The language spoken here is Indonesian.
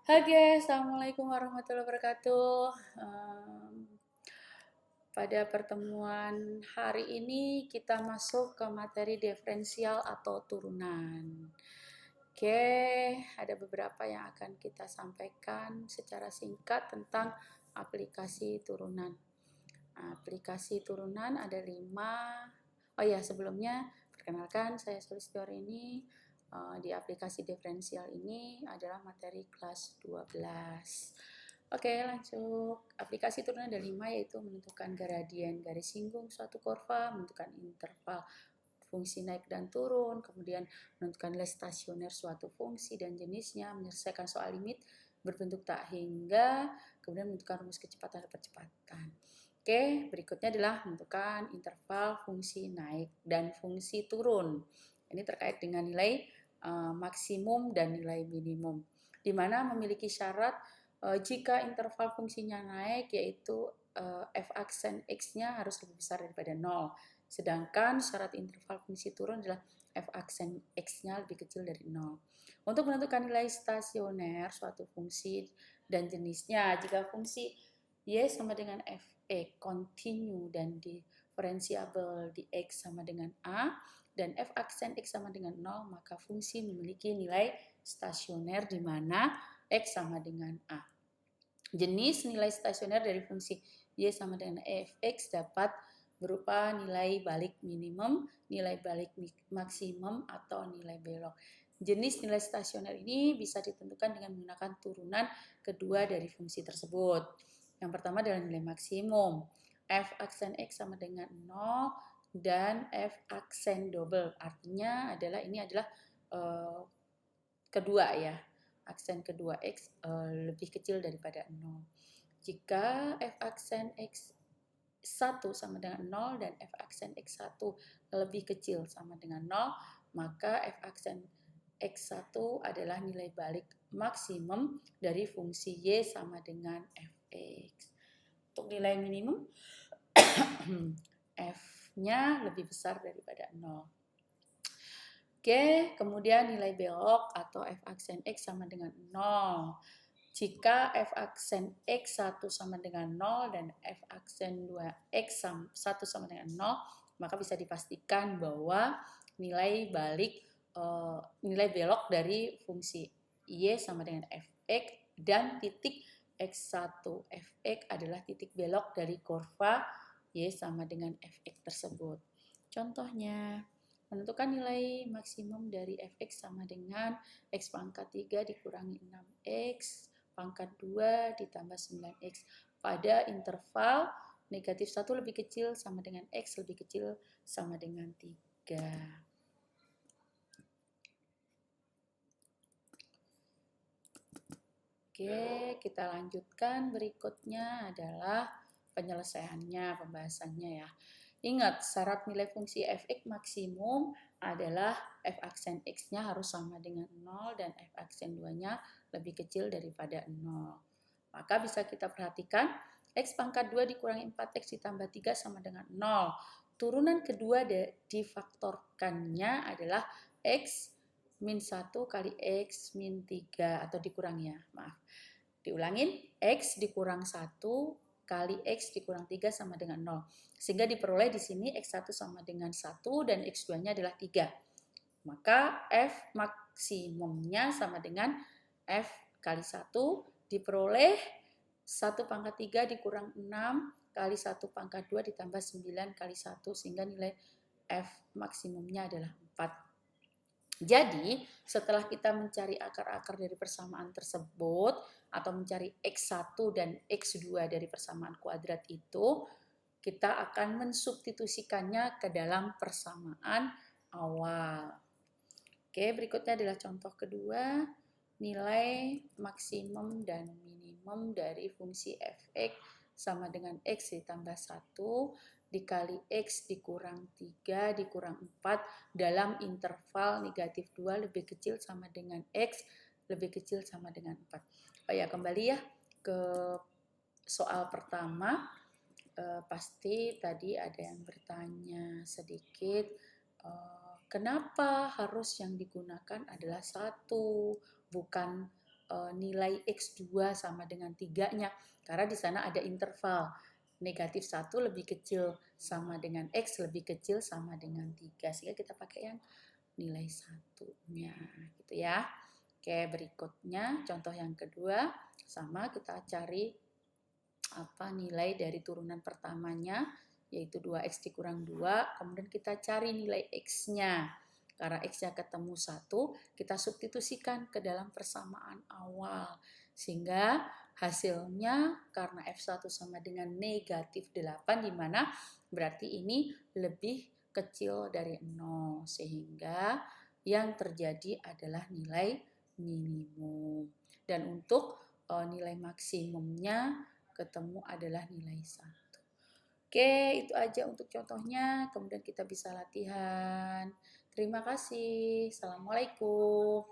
Oke, Assalamualaikum warahmatullahi wabarakatuh. Pada pertemuan hari ini kita masuk ke materi diferensial atau turunan. Oke, ada beberapa yang akan kita sampaikan secara singkat tentang aplikasi turunan. Aplikasi turunan ada 5. Oh ya, sebelumnya perkenalkan saya Sulistiawardini. Di aplikasi diferensial ini adalah materi kelas 12. Oke, lanjut. Aplikasi turunan ada 5, yaitu menentukan gradien garis singgung suatu kurva, menentukan interval fungsi naik dan turun, kemudian menentukan nilai stasioner suatu fungsi dan jenisnya, menyelesaikan soal limit berbentuk tak hingga, kemudian menentukan rumus kecepatan dan percepatan. Oke, berikutnya adalah menentukan interval fungsi naik dan fungsi turun. Ini terkait dengan nilai maksimum dan nilai minimum, di mana memiliki syarat jika interval fungsinya naik, yaitu f aksen x-nya harus lebih besar daripada 0. Sedangkan syarat interval fungsi turun adalah f aksen x-nya lebih kecil dari 0. Untuk menentukan nilai stasioner suatu fungsi dan jenisnya, jika fungsi y sama dengan f(e) kontinu dan diferensiabel di x sama dengan a, dan f aksen x sama dengan 0, maka fungsi memiliki nilai stasioner di mana x sama dengan a. Jenis nilai stasioner dari fungsi y sama dengan f(x) dapat berupa nilai balik minimum, nilai balik maksimum, atau nilai belok. Jenis nilai stasioner ini bisa ditentukan dengan menggunakan turunan kedua dari fungsi tersebut. Yang pertama adalah nilai maksimum. F aksen x sama dengan 0 dan f aksen double. Artinya ini adalah kedua ya. Aksen kedua x lebih kecil daripada 0. Jika f aksen x 1 sama dengan 0 dan f aksen x1 lebih kecil sama dengan 0, maka f aksen x1 adalah nilai balik maksimum dari fungsi y sama dengan fx. Untuk nilai minimum, f-nya lebih besar daripada 0. Oke, kemudian nilai belok atau f aksen x sama dengan 0. Jika f aksen x1 sama dengan 0 dan f aksen 2x 1 sama dengan 0, maka bisa dipastikan bahwa nilai belok dari fungsi y sama dengan fx dan titik x1 fx adalah titik belok dari kurva y sama dengan fx tersebut. Contohnya, menentukan nilai maksimum dari fx sama dengan x pangkat 3 dikurangi 6x pangkat 2 ditambah 9x pada interval negatif 1 lebih kecil sama dengan x lebih kecil sama dengan 3. Oke, kita lanjutkan. Berikutnya adalah penyelesaiannya, pembahasannya ya. Ingat, syarat nilai fungsi fx maksimum adalah f aksen x-nya harus sama dengan 0 dan f aksen 2-nya lebih kecil daripada 0. Maka bisa kita perhatikan, x pangkat 2 dikurangi 4x ditambah 3 sama dengan 0. Turunan kedua difaktorkannya adalah x min 1 kali x min 3 atau dikurangi ya, maaf. Diulangin, x dikurang 1 kali x dikurang 3 sama dengan 0. Sehingga diperoleh di sini x1 sama dengan 1 dan x2-nya adalah 3. Maka f maksimumnya sama dengan f kali 1 diperoleh 1 pangkat 3 dikurang 6 kali 1 pangkat 2 ditambah 9 kali 1 sehingga nilai f maksimumnya adalah 4. Jadi, setelah kita mencari akar-akar dari persamaan tersebut atau mencari x1 dan x2 dari persamaan kuadrat itu, kita akan mensubstitusikannya ke dalam persamaan awal. Oke, berikutnya adalah contoh kedua, nilai maksimum dan minimum dari fungsi fx sama dengan x ditambah 1 dikali x dikurang 3 dikurang 4 dalam interval negatif 2 lebih kecil sama dengan x lebih kecil sama dengan 4. Oh ya, kembali ya ke soal pertama. Pasti tadi ada yang bertanya sedikit, kenapa harus yang digunakan adalah 1 bukan nilai X2 sama dengan 3-nya. Karena di sana ada interval. Negatif 1 lebih kecil sama dengan X, lebih kecil sama dengan 3. Sehingga kita pakai yang nilai 1-nya. Gitu ya. Oke, berikutnya contoh yang kedua. Sama kita cari nilai dari turunan pertamanya, yaitu 2X dikurang 2. Kemudian kita cari nilai X-nya. Karena X-nya ketemu 1, kita substitusikan ke dalam persamaan awal. Sehingga hasilnya karena F1 sama dengan negatif 8, di mana berarti ini lebih kecil dari 0. Sehingga yang terjadi adalah nilai minimum. Dan untuk nilai maksimumnya ketemu adalah nilai 1. Oke, itu aja untuk contohnya. Kemudian kita bisa latihan. Terima kasih. Assalamualaikum.